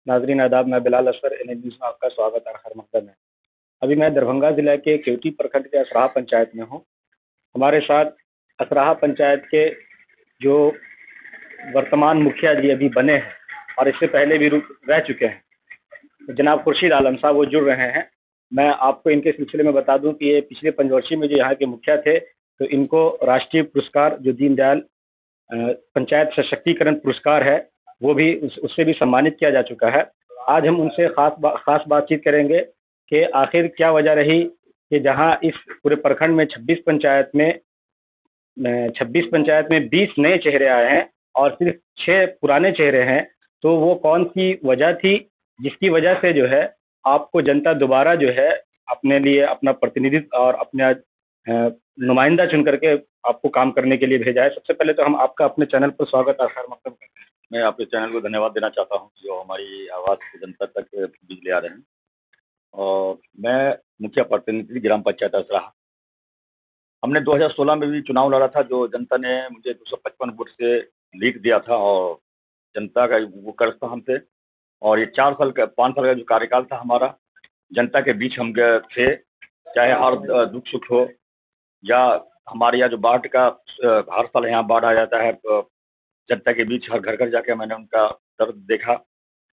नाजरीन आदाब, मैं बिलाल असगर NH न्यूज़ में आपका स्वागत है। हर मकदम है। अभी मैं दरभंगा जिला के केवटी प्रखंड के असराहा पंचायत में हूँ। हमारे साथ असराहा पंचायत के जो वर्तमान मुखिया जी अभी बने हैं और इससे पहले भी रह चुके हैं, जनाब खुर्शीद आलम साहब, वो जुड़ रहे हैं। मैं आपको इनके सिलसिले में बता दूं कि ये पिछले पंचवर्षीय में जो यहाँ के मुखिया थे, तो इनको राष्ट्रीय पुरस्कार जो दीनदयाल पंचायत सशक्तिकरण पुरस्कार है, वो भी उससे भी सम्मानित किया जा चुका है। आज हम उनसे खास बातचीत करेंगे कि आखिर क्या वजह रही कि जहां इस पूरे प्रखंड में 26 पंचायत में 20 नए चेहरे आए हैं और सिर्फ 6 पुराने चेहरे हैं। तो वो कौन सी वजह थी जिसकी वजह से जो है आपको जनता दोबारा जो है अपने लिए अपना प्रतिनिधित्व और अपना नुमाइंदा चुन करके आपको काम करने के लिए भेजा है। सबसे पहले तो हम आपका अपने चैनल पर स्वागत आभार करते हैं। मैं आपके चैनल को धन्यवाद देना चाहता हूं जो हमारी आवाज़ जनता तक बिजली आ रहे हैं। और मैं मुखिया प्रतिनिधि ग्राम पंचायत असराहा। हमने 2016 में भी चुनाव लड़ा था, जो जनता ने मुझे 255 वोट से लीड दिया था और जनता का वो कर्ज था हमसे। और ये 5 साल का जो कार्यकाल था हमारा, जनता के बीच हम थे, चाहे हर दुख सुख हो या हमारे यहाँ जो बाढ़ का हर साल यहाँ बाढ़ आ जाता है, जनता के बीच हर घर घर जाके मैंने उनका दर्द देखा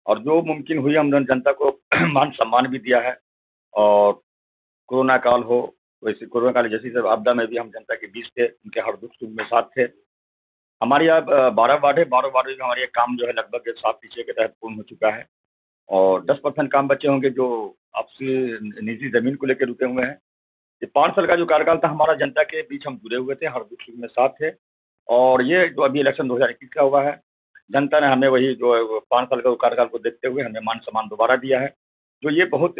और जो मुमकिन हुई हमने जनता को मान सम्मान भी दिया है। और कोरोना काल हो, वैसे कोरोना काल जैसी सब आपदा में भी हम जनता के बीच थे, उनके हर दुख सुख में साथ थे। हमारे यहाँ 12 वार्ड है, 12 वार्ड में हमारे ये काम जो है लगभग 7 पीछे के तहत पूर्ण हो चुका है और 10% काम बचे होंगे जो आपसी निजी जमीन को लेकर रुके हुए हैं। ये 5 साल का जो कार्यकाल था हमारा, जनता के बीच हम जुड़े हुए थे, हर दुख सुख में साथ थे। और ये जो अभी इलेक्शन 2021 का हुआ है, जनता ने हमें वही जो 5 साल का कार्यकाल को देखते हुए हमें मान सम्मान दोबारा दिया है। तो ये बहुत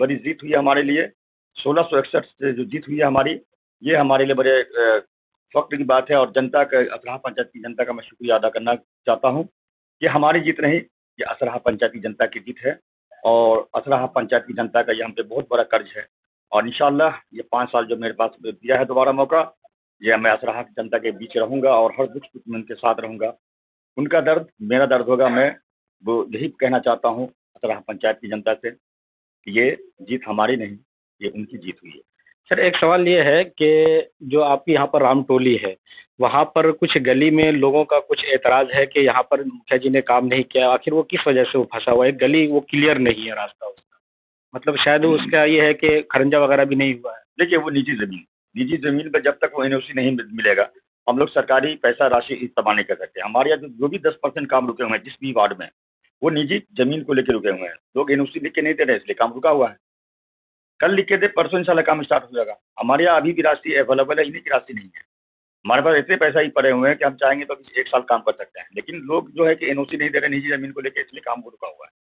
बड़ी जीत हुई है हमारे लिए। 1661 से जो जीत हुई है हमारी, ये हमारे लिए बड़े फख्र की बात है। और जनता का, असराहा पंचायत की जनता का मैं शुक्रिया अदा करना चाहता हूँ। ये हमारी जीत नहीं, ये असराहा पंचायत की जनता की जीत है और असराहा पंचायत की जनता का ये हम पे बहुत बड़ा कर्ज है। और इंशाल्लाह ये 5 साल जो मेरे पास दिया है दोबारा मौका, ये मैं असराहा की जनता के बीच रहूंगा और हर दुख सुख में उनके साथ रहूंगा। उनका दर्द मेरा दर्द होगा। मैं वो यही कहना चाहता हूँ असराहा पंचायत की जनता से कि ये जीत हमारी नहीं, ये उनकी जीत हुई है। सर, एक सवाल ये है कि जो आपकी यहाँ पर रामटोली है, वहाँ पर कुछ गली में लोगों का कुछ एतराज है कि यहाँ पर मुखिया जी ने काम नहीं किया। आखिर वो किस वजह से वो फंसा हुआ है? गली वो क्लियर नहीं है रास्ता उसका, मतलब शायद उसका ये है कि खरंजा वगैरह भी नहीं हुआ है। देखिए, वो निजी जमीन पर जब तक वो NOC नहीं मिलेगा, हम लोग सरकारी पैसा राशि इस्तेमाल नहीं कर सकते। हमारे यहाँ जो भी 10% काम रुके हुए हैं जिस भी वार्ड में, वो निजी जमीन को लेकर रुके हुए हैं। लोग NOC लिख के नहीं दे रहे, इसलिए काम रुका हुआ है। कल लिख के दे, परसों इंशाल्लाह काम स्टार्ट हो जाएगा। हमारे यहाँ अभी भी राशि अवेलेबल है, इन्हीं की राशि नहीं है। हमारे पास इतने पैसा ही पड़े हुए हैं कि हम चाहेंगे तो 1 साल काम कर सकते हैं, लेकिन लोग जो है कि NOC नहीं दे रहे निजी जमीन को लेकर, इसलिए काम रुका हुआ है।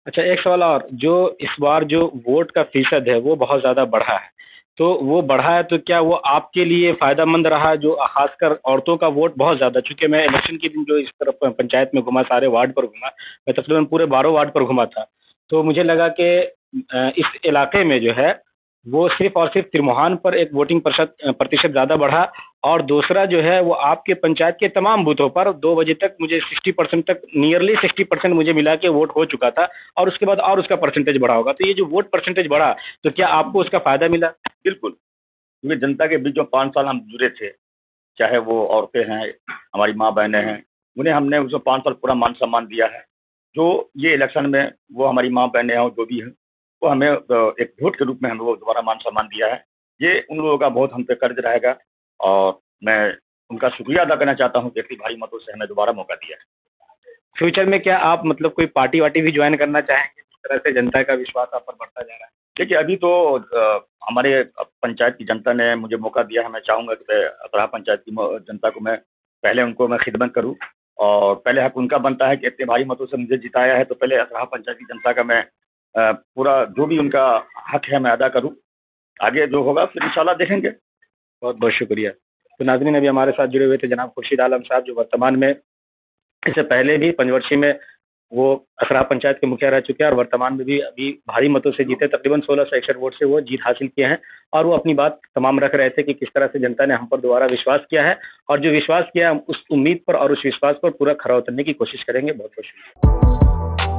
अच्छा, एक सवाल और, जो इस बार जो वोट का फीसद है वो बहुत ज्यादा बढ़ा है, तो वो बढ़ा है तो क्या वो आपके लिए फायदेमंद रहा? जो खासकर औरतों का वोट बहुत ज्यादा, चूंकि मैं इलेक्शन के दिन जो इस तरफ पंचायत में घुमा, सारे वार्ड पर घुमा, मैं तकरीबन पूरे 12 वार्ड पर घुमा था, तो मुझे लगा कि इस इलाके में जो है वो सिर्फ और सिर्फ तिरमोहान पर एक वोटिंग प्रतिशत ज्यादा बढ़ा। और दूसरा जो है वो आपके पंचायत के तमाम बूथों पर 2 बजे तक मुझे 60% तक, नियरली 60% मुझे मिला के वोट हो चुका था और उसके बाद और उसका परसेंटेज बढ़ा होगा। तो ये जो वोट परसेंटेज बढ़ा, तो क्या आपको उसका फायदा मिला? बिल्कुल, क्योंकि जनता के बीच जो 5 साल हम जुड़े थे, चाहे वो औरतें हैं, हमारी माँ बहनें हैं, उन्हें हमने उसको 5 साल पूरा मान सम्मान दिया है। जो ये इलेक्शन में वो हमारी माँ बहनें हैं, जो भी हैं, वो हमें एक वोट के रूप में हमें वो दोबारा मान सम्मान दिया है। ये उन लोगों का बहुत हम पे कर्ज रहेगा और मैं उनका शुक्रिया अदा करना चाहता हूँ कि इतनी भारी मतों से हमें दोबारा मौका दिया है। फ्यूचर में क्या आप मतलब कोई पार्टी वार्टी भी ज्वाइन करना चाहेंगे, जिस तरह से जनता का विश्वास आप पर बढ़ता जा रहा है? देखिए, अभी तो हमारे पंचायत की जनता ने मुझे मौका दिया है। मैं चाहूँगा कि असराहा पंचायत की जनता को मैं पहले उनको मैं खिदमत करूँ और पहले हक उनका बनता है कि इतने भारी मतों से मुझे जिताया है, तो पहले असराहा पंचायत की जनता का मैं पूरा जो भी उनका हक है मैं अदा करूँ। आगे जो होगा फिर इंशाल्लाह देखेंगे। बहुत बहुत शुक्रिया। तो नाज़रीन, अभी हमारे साथ जुड़े हुए थे जनाब खुर्शीद आलम साहब, जो वर्तमान में इससे पहले भी पंचवर्षीय में वो असराहा पंचायत के मुखिया रह चुके हैं और वर्तमान में भी अभी भारी मतों से जीते, तकरीबन 1661 वोट से वो जीत हासिल किए हैं। और वो अपनी बात तमाम रख रहे थे कि किस तरह से जनता ने हम पर दोबारा विश्वास किया है, और जो विश्वास किया है उस उम्मीद पर और उस विश्वास पर पूरा खरा उतरने की कोशिश करेंगे। बहुत बहुत शुक्रिया।